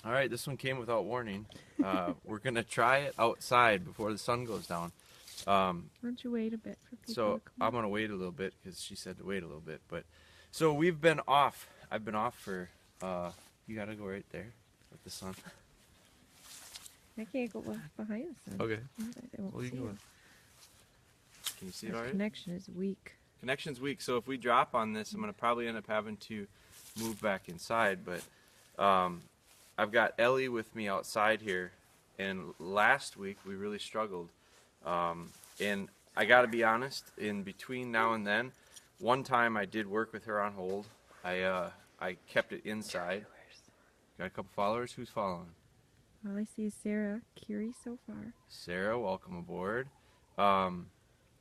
All right, this one came without warning. We're gonna try it outside before the sun goes down. Um, Why don't you wait a bit for people so to come I'm in? gonna wait a little bit because she said to wait a little bit. But so we've been off. I've been off for. You gotta go right there with the sun. I can't go behind the sun. Okay. Otherwise I won't Well, you see can go. you. Can you see it Our all right? connection is weak. Connection's weak, so if we drop on this, I'm gonna probably end up having to move back inside. But I've got Ellie with me outside here, and last week we really struggled. And I gotta be honest, in between now and then, one time I did work with her on hold. I kept it inside. Got a couple followers. Who's following? All I see is Sarah Curie so far. Sarah, welcome aboard. Um,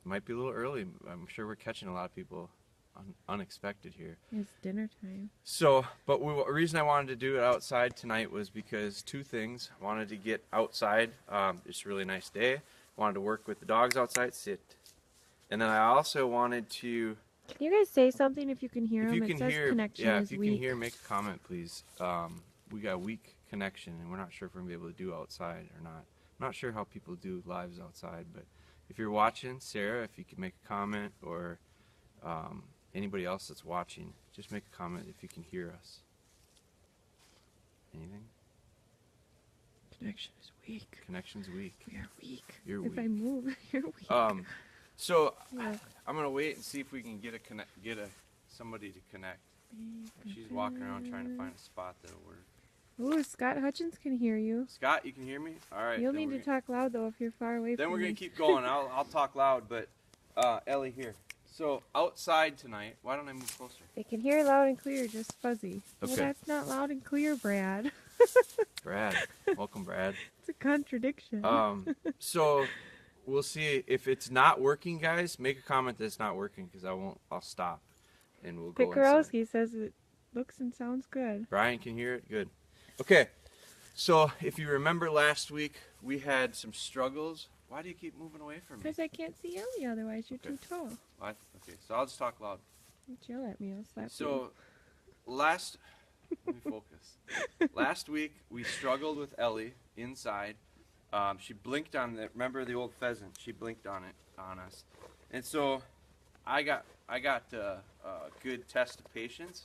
might be a little early. I'm sure we're catching a lot of people unexpected here. It's dinner time. So, but the reason I wanted to do it outside tonight was because two things. I wanted to get outside. It's a really nice day. Wanted to work with the dogs outside, sit. And then I also wanted to, Can you guys say something if you can hear if them? you It can says hear, connection yeah, is if you weak. can hear, make a comment, please. We got a weak connection, and we're not sure if we're gonna be able to do outside or not. I'm not sure how people do lives outside, but if you're watching, Sarah, if you could make a comment, or anybody else that's watching, just make a comment if you can hear us. Anything? Connection is weak. Connection's weak. We are weak. You're If I weak. move, you're weak. So Look. I'm gonna wait and see if we can get somebody to connect. She's walking around trying to find a spot that'll work. Ooh, Scott Hutchins can hear you. Scott, you can hear me? All right. You'll need to talk loud though if you're far away Then from we're me. gonna keep going. I'll talk loud, but Ellie here. So outside tonight. Why don't I move closer? They can hear loud and clear, just fuzzy. Well, Okay. that's not loud and clear, Brad. Brad, welcome, Brad. It's a contradiction. So we'll see if it's not working, guys. Make a comment that it's not working, because I'll stop, and we'll go inside. Pikarowski says it looks and sounds good. Brian can hear it. Good. Okay. So if you remember last week, we had some struggles. Why do you keep moving away from me? Because I can't see Ellie otherwise. You're Okay. too tall. Okay, so I'll just talk loud. Don't yell at me. I'll slap you. So let me focus. Last week we struggled with Ellie inside. She blinked on the. Remember the old pheasant? She blinked on us, and so I got a good test of patience.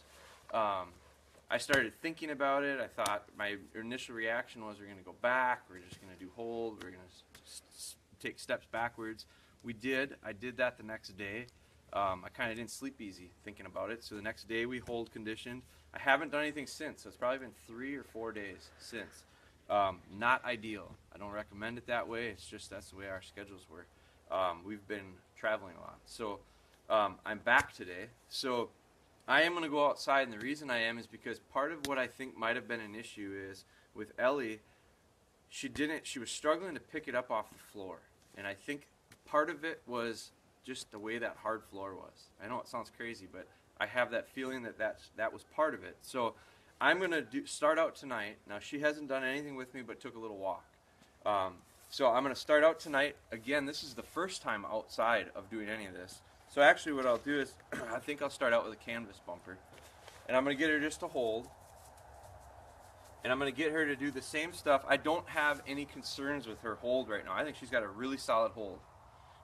I started thinking about it. I thought my initial reaction was we're going to go back. We're just going to do hold. We're going to take steps backwards. We did. I did that the next day. I kind of didn't sleep easy thinking about it. So the next day we hold conditioned. I haven't done anything since. So it's probably been 3 or 4 days since. Not ideal. I don't recommend it that way. It's just that's the way our schedules were. We've been traveling a lot. So I'm back today. So I am going to go outside, and the reason I am is because part of what I think might have been an issue is with Ellie, she was struggling to pick it up off the floor. And I think part of it was just the way that hard floor was. I know it sounds crazy, but I have that feeling that was part of it. So I'm going to start out tonight. Now, she hasn't done anything with me but took a little walk. So I'm going to start out tonight. Again, this is the first time outside of doing any of this. So actually what I'll do is, I think I'll start out with a canvas bumper. And I'm going to get her just to hold. And I'm going to get her to do the same stuff. I don't have any concerns with her hold right now. I think she's got a really solid hold.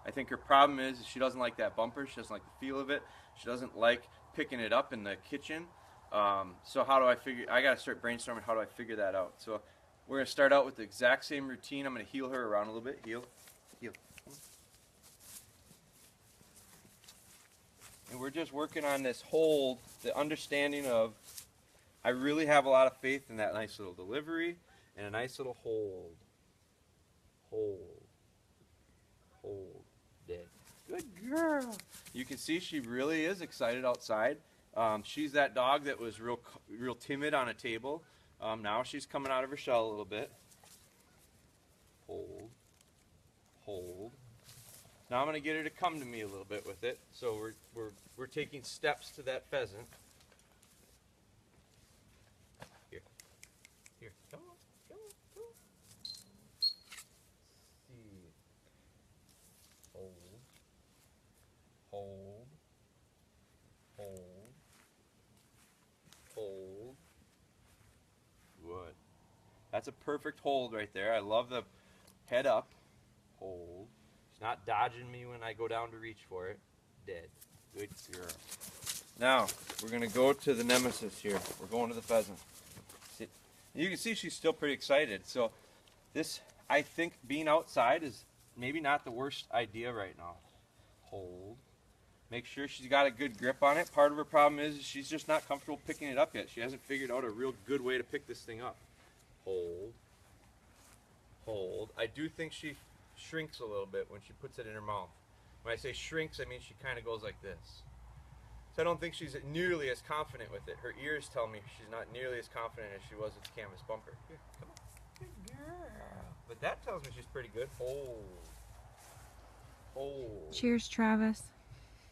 I think her problem is she doesn't like that bumper. She doesn't like the feel of it. She doesn't like picking it up in the kitchen. So how do I figure, I got to start brainstorming how do I figure that out. So we're going to start out with the exact same routine. I'm going to heel her around a little bit. Heel, heel. And we're just working on this hold, the understanding of, I really have a lot of faith in that nice little delivery and a nice little hold. Hold. Hold. Dead. Good girl. You can see she really is excited outside. She's that dog that was real timid on a table. Now she's coming out of her shell a little bit. Hold. Hold. Now I'm going to get her to come to me a little bit with it. So we're taking steps to that pheasant. Here. Here. Come on. Come on. Come on. See. Hold. Hold. Hold. Hold. Good. That's a perfect hold right there. I love the head up. Hold. She's not dodging me when I go down to reach for it. Dead. Good girl. Now, we're going to go to the nemesis here. We're going to the pheasant. See, you can see she's still pretty excited. So this, I think being outside is maybe not the worst idea right now. Hold. Make sure she's got a good grip on it. Part of her problem is she's just not comfortable picking it up yet. She hasn't figured out a real good way to pick this thing up. Hold. Hold. I do think she shrinks a little bit when she puts it in her mouth. When I say shrinks, I mean she kind of goes like this. So I don't think she's nearly as confident with it. Her ears tell me she's not nearly as confident as she was with the canvas bumper. Here, come on. Good girl. But that tells me she's pretty good. Hold. Hold. Cheers, Travis.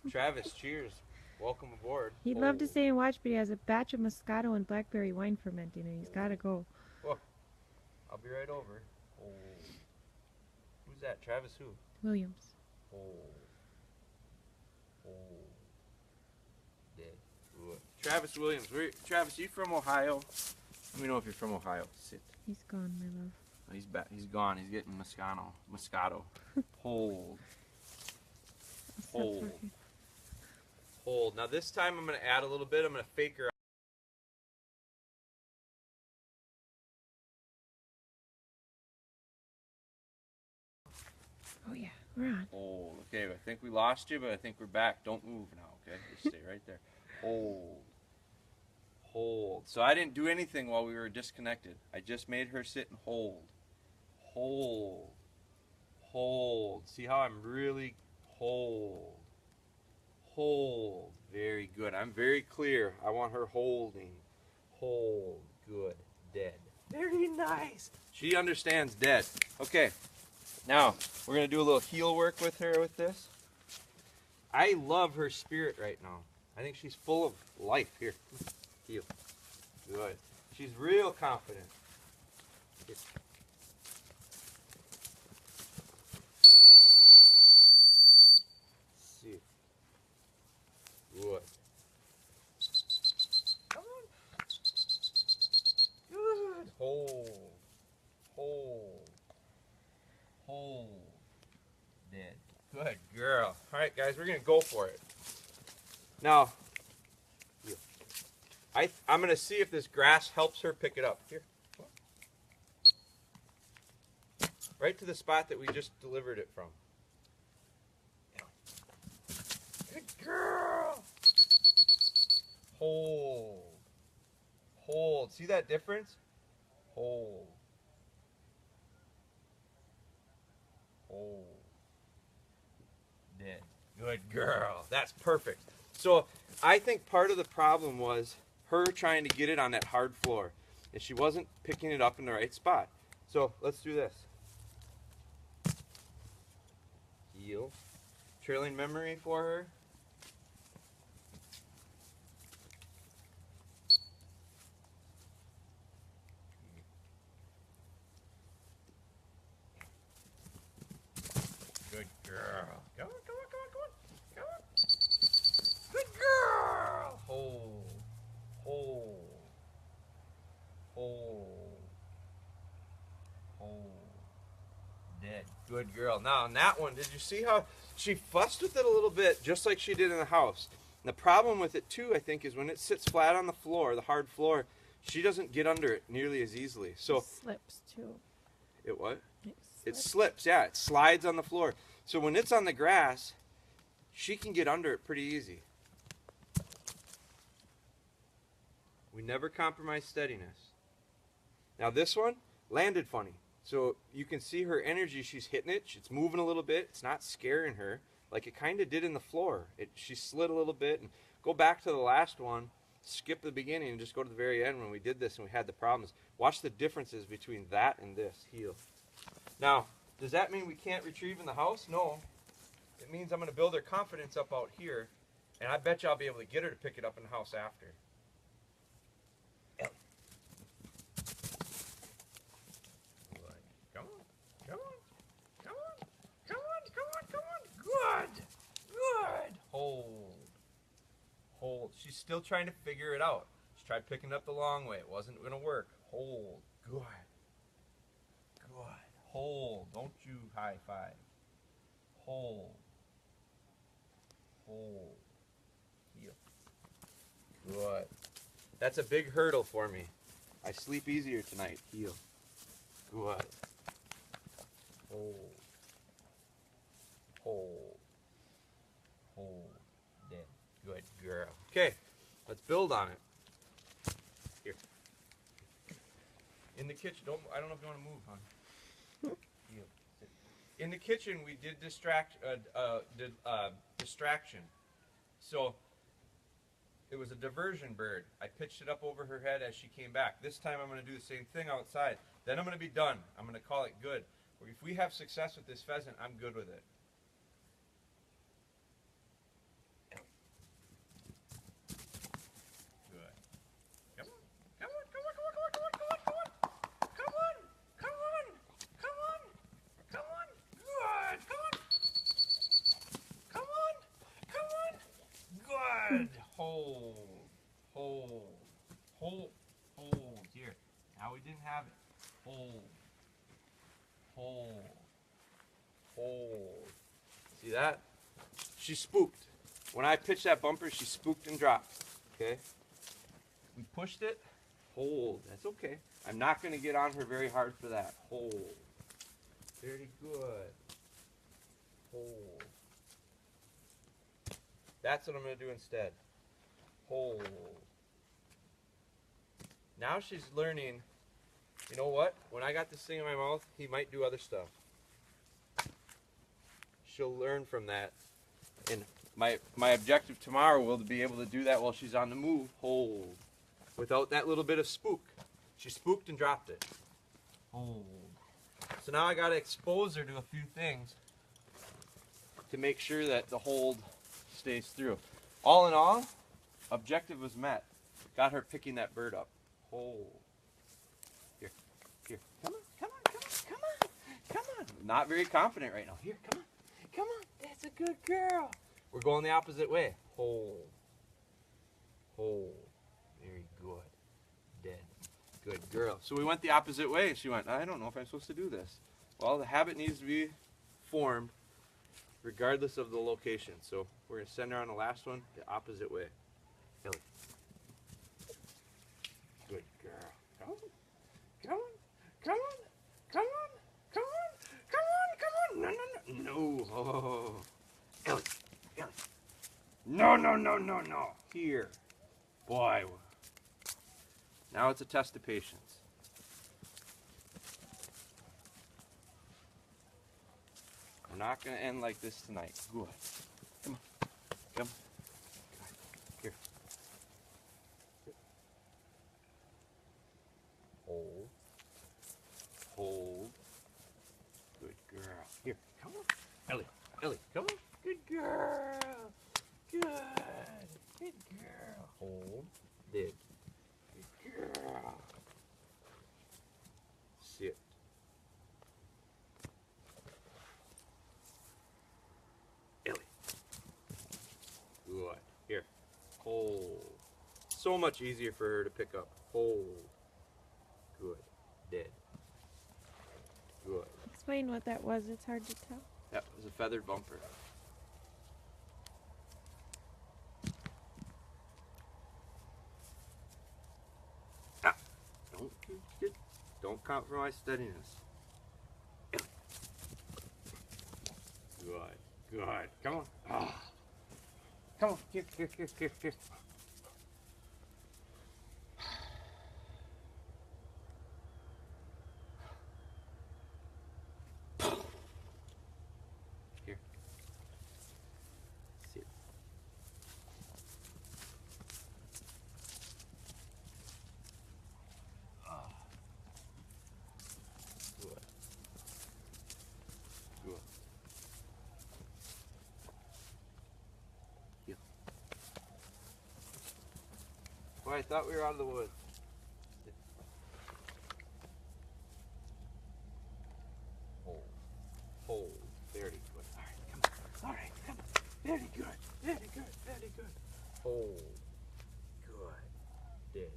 Travis, cheers. Welcome aboard. He'd love to stay and watch, but he has a batch of Moscato and blackberry wine fermenting, and he's got to go. Well, I'll be right over. Hold. Who's that? Travis who? Williams. Hold. Hold. Dead. Good. Travis Williams. Travis, you from Ohio? Let me know if you're from Ohio. Sit. He's gone, my love. Oh, he's back. He's gone. He's getting Moscato. Hold. Hold. Hold. Now this time I'm going to add a little bit. I'm going to fake her. Oh yeah, we're on. Hold. Okay, I think we lost you, but I think we're back. Don't move now, okay? Just stay right there. Hold. Hold. So I didn't do anything while we were disconnected. I just made her sit and hold. Hold. Hold. See how I'm really hold. Hold. Very good. I'm very clear. I want her holding. Hold. Good. Dead. Very nice. She understands dead. Okay. Now, we're going to do a little heel work with her with this. I love her spirit right now. I think she's full of life. Here. Heel. Good. She's real confident. Here. See. Good. Come on. Good. Hold. Hold. Hold. Dead. Good girl. All right, guys, we're going to go for it. Now, I'm going to see if this grass helps her pick it up. Here. Right to the spot that we just delivered it from. Good girl. Hold. Hold. See that difference? Hold. Hold. Dead. Good girl. That's perfect. So I think part of the problem was her trying to get it on that hard floor, and she wasn't picking it up in the right spot. So let's do this. Heel. Trailing memory for her. Good girl. Come on, come on, come on, come on. Come on. Good girl. Hold. Hold. Hold. Hold. Dead. Good girl. Now, on that one, did you see how she fussed with it a little bit, just like she did in the house? And the problem with it, too, I think, is when it sits flat on the floor, the hard floor, she doesn't get under it nearly as easily. So It slips, too. it what? It It slips, yeah. It slides on the floor. So when it's on the grass, she can get under it pretty easy. We never compromise steadiness. Now this one landed funny. So you can see her energy. She's hitting it. It's moving a little bit. It's not scaring her like it kind of did in the floor. She slid a little bit. And go back to the last one. Skip the beginning and just go to the very end when we did this and we had the problems. Watch the differences between that and this heel. Now, does that mean we can't retrieve in the house? No. It means I'm going to build her confidence up out here, and I bet you I'll be able to get her to pick it up in the house after. Come on, come on, come on, come on, come on, come on. Good, good. Hold, hold. She's still trying to figure it out. She tried picking it up the long way. It wasn't going to work. Hold, good. Hold. Don't you high five. Hold. Hold. Heel. Good. That's a big hurdle for me. I sleep easier tonight. Heel. Good. Hold. Hold. Hold. Then. Good girl. Okay. Let's build on it. Here. In the kitchen. I don't know if you want to move, hon. Heel. Sit. In the kitchen, we did distraction. So it was a diversion bird. I pitched it up over her head as she came back. This time I'm going to do the same thing outside. Then I'm going to be done. I'm going to call it good. If we have success with this pheasant, I'm good with it. Good. Come on. Come on. Come on. Come on. Come on. Come on. Come on. Come on. Come on. Come on. Come on. Good. Come on. Come on. Come on. Good. Hold. Hold. Hold. Hold. Here. Now we didn't have it. Hold. Hold. Hold. See that? She spooked. When I pitched that bumper, she spooked and dropped. Okay? We pushed it. Hold. That's okay. I'm not going to get on her very hard for that. Hold. Very good. Hold. That's what I'm going to do instead. Hold. Now she's learning, you know what? When I got this thing in my mouth, he might do other stuff. She'll learn from that. And my objective tomorrow will be able to do that while she's on the move. Hold. Without that little bit of spook. She spooked and dropped it. Hold. So now I got to expose her to a few things to make sure that the hold stays through. All in all, objective was met. Got her picking that bird up. Hold. Here. Here. Come on. Come on. Come on. Come on. Come on. Not very confident right now. Here. Come on. Come on. That's a good girl. We're going the opposite way. Hold. Hold. Very good. Dead. Good girl. So we went the opposite way. She went, I don't know if I'm supposed to do this. Well, the habit needs to be formed regardless of the location. So we're going to send her on the last one the opposite way. Ellie. Good girl. Come on. Come on. Come on. Come on. Come on. Come on. Come on. No, no, no. No. Oh. Ellie. Ellie. No, no, no, no, no. Here. Boy. Now it's a test of patience. We're not going to end like this tonight. Good. Come on. Come on. Here. Hold. Hold. Good girl. Here. Come on. Ellie. Ellie. Come on. Good girl. Good. Good girl. Hold. Dig. Good girl. Sit. Ellie. Good. Here. Hold. So much easier for her to pick up. Hold. Good. Dead. Good. Explain what that was. It's hard to tell. That was a feathered bumper. Ah. Don't compromise steadiness. Good. Good. Come on. Ah. Come on. Here, here, here, here, here. Here. Sit. Ah. Good. Good. Here. Boy, I thought we were out of the woods. Hold. Hold. Very good. All right, come on. All right, come on. Very good. Very good. Very good. Hold. Good. Dead.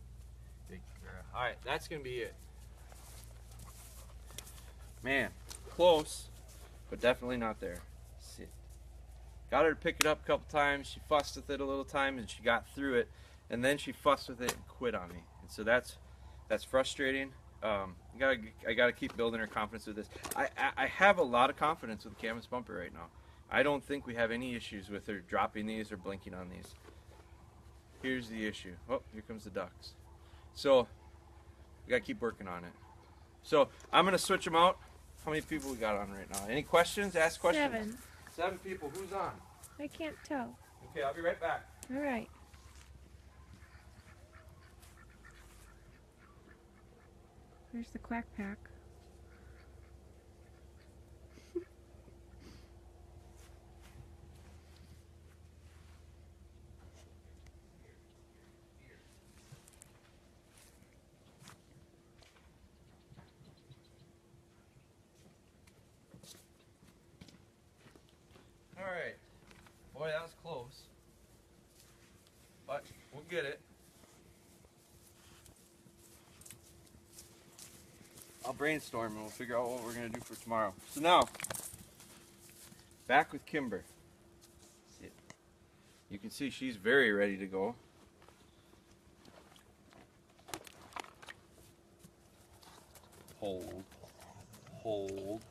Big girl. All right, that's going to be it. Man, close, but definitely not there. Sit. Got her to pick it up a couple times. She fussed with it a little time, and she got through it. And then she fussed with it and quit on me. And so that's frustrating. I gotta keep building her confidence with this. I have a lot of confidence with the canvas bumper right now. I don't think we have any issues with her dropping these or blinking on these. Here's the issue. Oh, here comes the ducks. So we gotta keep working on it. So I'm gonna switch them out. How many people we got on right now? Any questions? Ask questions. 7. 7 people. Who's on? I can't tell. Okay, I'll be right back. All right. There's the quack pack. All right. Boy, that was close. But we'll get it. I'll brainstorm and we'll figure out what we're going to do for tomorrow. So now, back with Kimber. You can see she's very ready to go. Hold. Hold.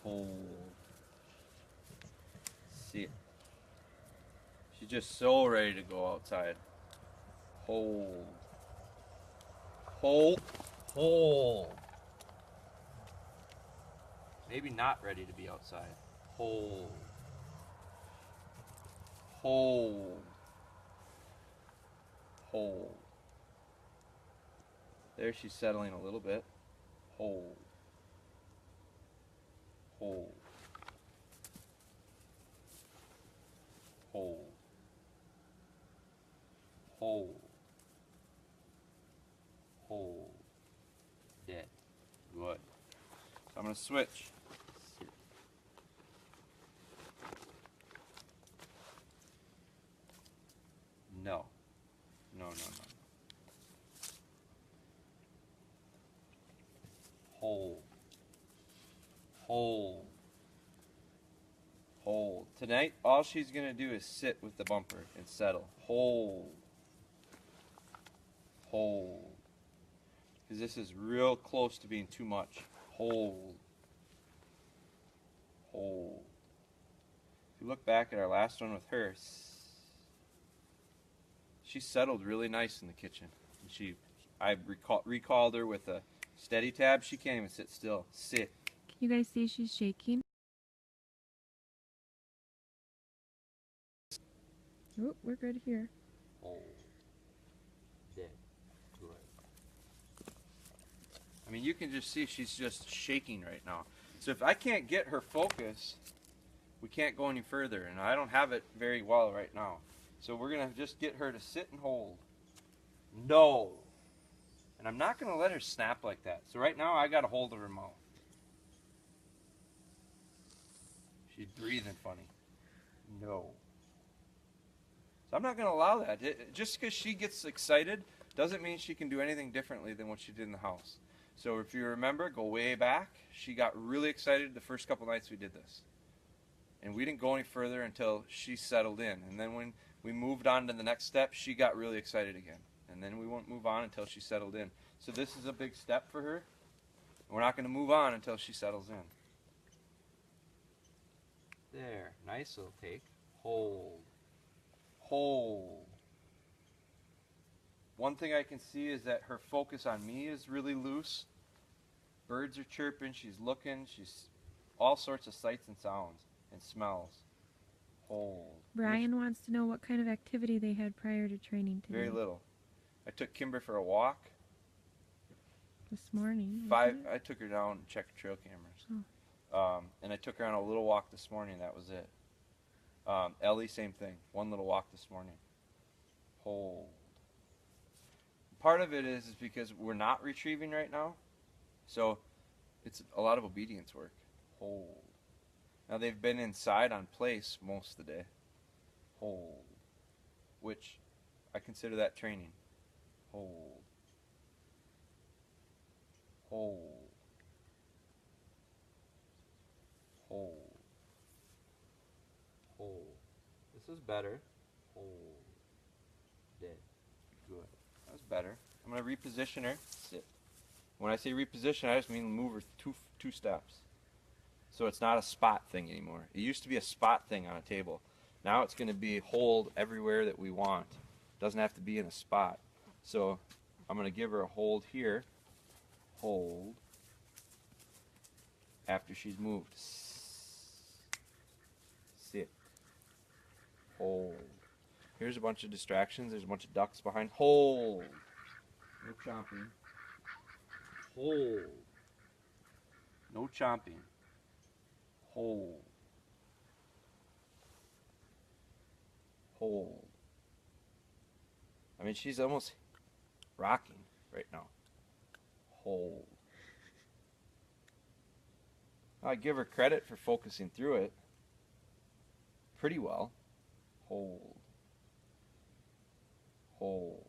Hold. See. She's just so ready to go outside. Hold. Hold. Hold. Maybe not ready to be outside. Hold. Hold. Hold. There she's settling a little bit. Hold. Hold. Hold. Hold. Hold. Dead. Good. So I'm going to switch. Sit. No. No, no, no. Hold. Hold. Hold. Tonight, all she's going to do is sit with the bumper and settle. Hold. Hold. Because this is real close to being too much. Hold. Hold. If you look back at our last one with her, she settled really nice in the kitchen. I recalled her with a steady tab. She can't even sit still. Sit. Can you guys see she's shaking? Oh, we're good here. Hold. Dead. Good. I mean, you can just see she's just shaking right now. So if I can't get her focus, we can't go any further. And I don't have it very well right now. So we're going to just get her to sit and hold. No. And I'm not going to let her snap like that. So right now I got a hold of her mouth. She's breathing funny. No. So I'm not going to allow that. Just because she gets excited doesn't mean she can do anything differently than what she did in the house. So if you remember, go way back, she got really excited the first couple nights we did this. And we didn't go any further until she settled in. And then when we moved on to the next step, she got really excited again. And then we won't move on until she settled in. So this is a big step for her. We're not going to move on until she settles in. There. Nice little take. Hold. Hold. One thing I can see is that her focus on me is really loose. Birds are chirping. She's looking. She's all sorts of sights and sounds and smells. Hold. Brian wants to know what kind of activity they had prior to training today. Very little. I took Kimber for a walk. This morning. I took her down and checked trail cameras. Oh. And I took her on a little walk this morning. That was it. Ellie, same thing. One little walk this morning. Hold. Part of it is because we're not retrieving right now. So it's a lot of obedience work. Hold. Now they've been inside on place most of the day. Hold. Which I consider that training. Hold. Hold. Hold. Hold. This is better. Hold. Dead. Good. That was better. I'm going to reposition her. Sit. When I say reposition, I just mean move her two steps. So it's not a spot thing anymore. It used to be a spot thing on a table. Now it's going to be hold everywhere that we want. It doesn't have to be in a spot. So I'm going to give her a hold here. Hold. After she's moved. Sit. Hold. Here's a bunch of distractions. There's a bunch of ducks behind. Hold. No chomping. Hold. No chomping. Hold. Hold. I mean, she's almost rocking right now. Hold. I give her credit for focusing through it pretty well. Hold. Hold.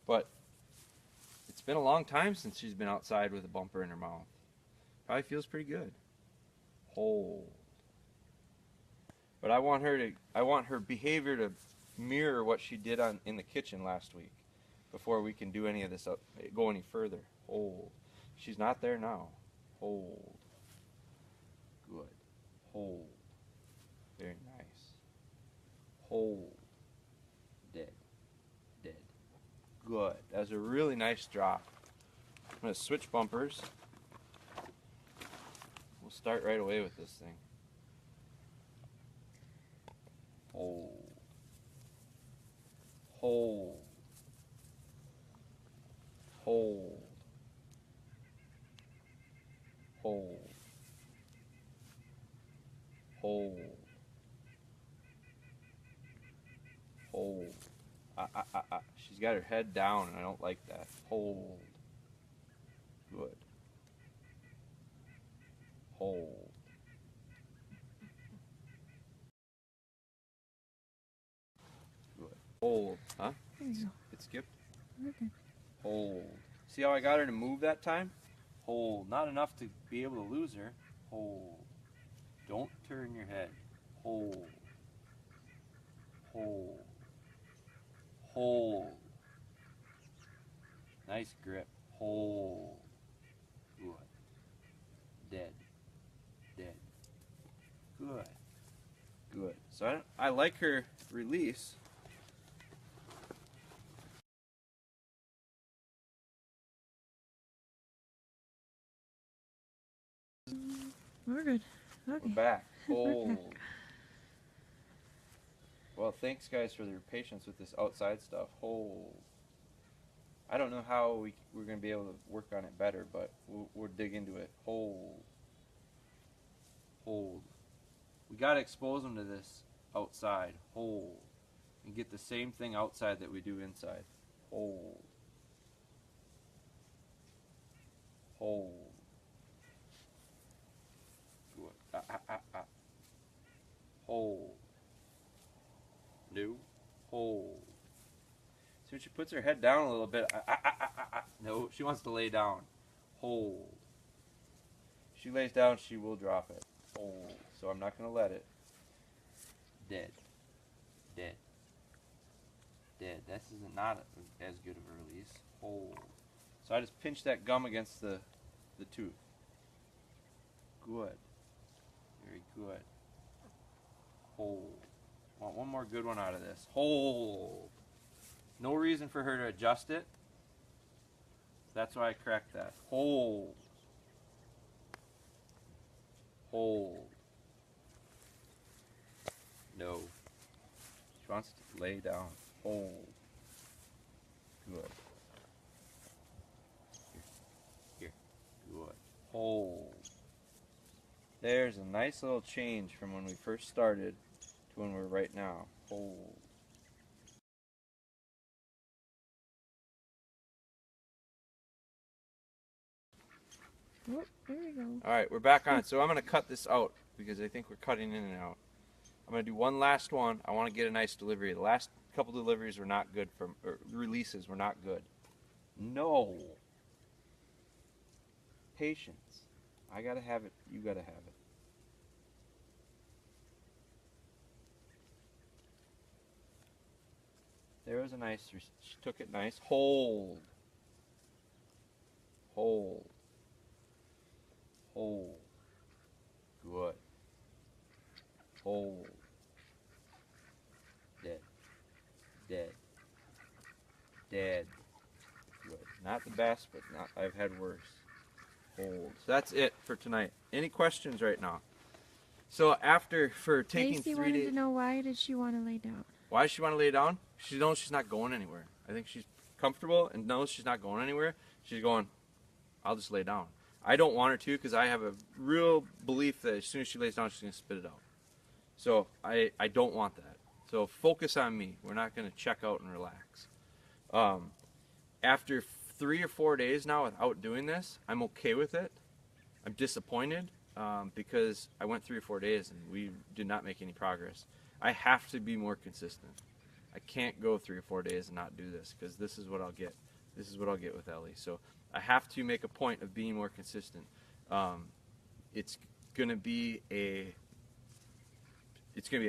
But it's been a long time since she's been outside with a bumper in her mouth. Probably feels pretty good. Hold. But I want her behavior to mirror what she did in the kitchen last week before we can do any of this go any further. Hold. She's not there now. Hold. Good. Hold. Very nice. Hold. Dead. Dead. Good. That's a really nice drop. I'm going to switch bumpers. We'll start right away with this thing. Hold. Hold. Hold. Hold. Hold. Hold. She's got her head down and I don't like that. Hold. Good. Hold. Good. Hold. Huh? There you go. It skipped? Okay. Hold. See how I got her to move that time? Hold. Not enough to be able to lose her. Hold. Don't turn your head. Hold. Hold. Hold. Nice grip. Hold. Good. Dead. Dead. Good. Good. So I like her release. We're good. Okay. We're back. We're Hold. back. Well, thanks guys for your patience with this outside stuff. Hold. I don't know how we're going to be able to work on it better, but we'll dig into it. Hold. Hold. We got to expose them to this outside. Hold. And get the same thing outside that we do inside. Hold. Hold. Good. Hold. No. Hold. See when she puts her head down a little bit. No, she wants to lay down. Hold. If she lays down, she will drop it. Hold. So I'm not going to let it. Dead. Dead. Dead. This is not as good of a release. Hold. So I just pinch that gum against the tooth. Good. Very good. Hold. Want one more good one out of this. Hold. No reason for her to adjust it. That's why I cracked that. Hold. Hold. No. She wants to lay down. Hold. Good. Here. Good. Hold. There's a nice little change from when we first started to when we're right now. Hold. Oh, there we go. Alright, we're back on it. So I'm going to cut this out because I think we're cutting in and out. I'm going to do one last one. I want to get a nice delivery. The last couple deliveries were not good, or releases were not good. No. Patience. I gotta have it. You gotta have it. There was a nice. She took it nice. Hold. Hold. Hold. Good. Hold. Dead. Dead. Dead. Good. Not the best, but not. I've had worse. Hold. So that's it for tonight. Any questions right now? So for taking Lacey 3 wanted days. to know, why did she want to lay down? Why does she want to lay down? She knows she's not going anywhere. I think she's comfortable and knows she's not going anywhere. She's going, I'll just lay down. I don't want her to, because I have a real belief that as soon as she lays down, she's going to spit it out. So I don't want that. So focus on me. We're not going to check out and relax. After 3 or 4 days now without doing this, I'm okay with it. I'm disappointed because I went 3 or 4 days and we did not make any progress. I have to be more consistent. I can't go 3 or 4 days and not do this, because this is what I'll get. This is what I'll get with Ellie. So I have to make a point of being more consistent. It's gonna be a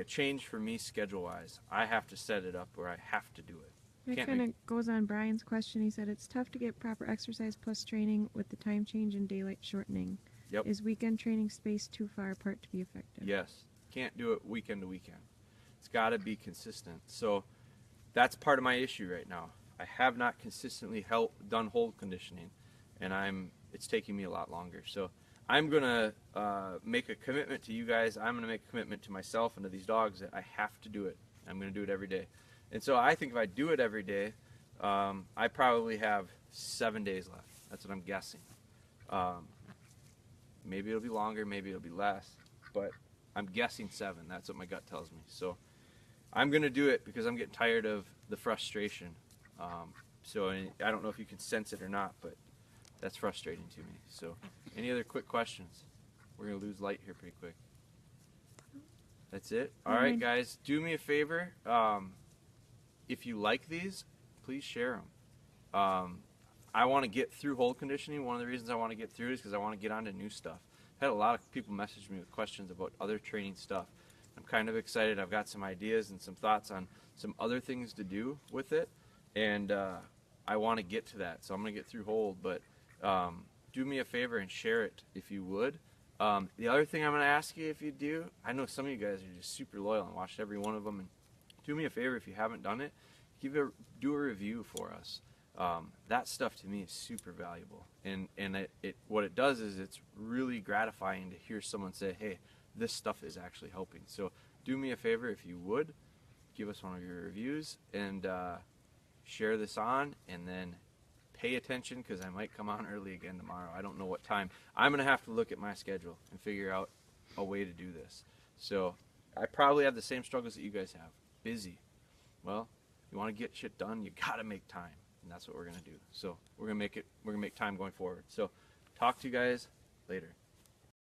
change for me schedule-wise. I have to set it up where I have to do it. That Can't kind make- of goes on Brian's question. He said it's tough to get proper exercise plus training with the time change and daylight shortening. Yep. Is weekend training spaced too far apart to be effective? Yes. Can't do it weekend to weekend. It's got to be consistent. So that's part of my issue right now. I have not consistently done hold conditioning, and it's taking me a lot longer. So I'm gonna make a commitment to you guys. I'm gonna make a commitment to myself and to these dogs that I have to do it. I'm gonna do it every day. And so I think if I do it every day, I probably have 7 days left. That's what I'm guessing. Maybe it'll be longer, maybe it'll be less, but I'm guessing 7. That's what my gut tells me. So I'm going to do it because I'm getting tired of the frustration. So I don't know if you can sense it or not, but that's frustrating to me. So any other quick questions? We're going to lose light here pretty quick. That's it. All right, guys, do me a favor. If you like these, please share them. I want to get through hold conditioning. One of the reasons I want to get through it is because I want to get on to new stuff. I've had a lot of people message me with questions about other training stuff. I'm kind of excited. I've got some ideas and some thoughts on some other things to do with it, and I want to get to that. So I'm going to get through hold, but do me a favor and share it if you would. The other thing I'm going to ask you, if you do, I know some of you guys are just super loyal and watched every one of them, and do me a favor if you haven't done it, do a review for us. That stuff to me is super valuable, and what it does is it's really gratifying to hear someone say, hey, this stuff is actually helping. So do me a favor if you would, give us one of your reviews and share this on, and then pay attention, because I might come on early again tomorrow. I don't know what time. I'm going to have to look at my schedule and figure out a way to do this. So I probably have the same struggles that you guys have. Busy. Well, you want to get shit done, you got to make time. And that's what we're going to do. So we're going to make time going forward. So talk to you guys later.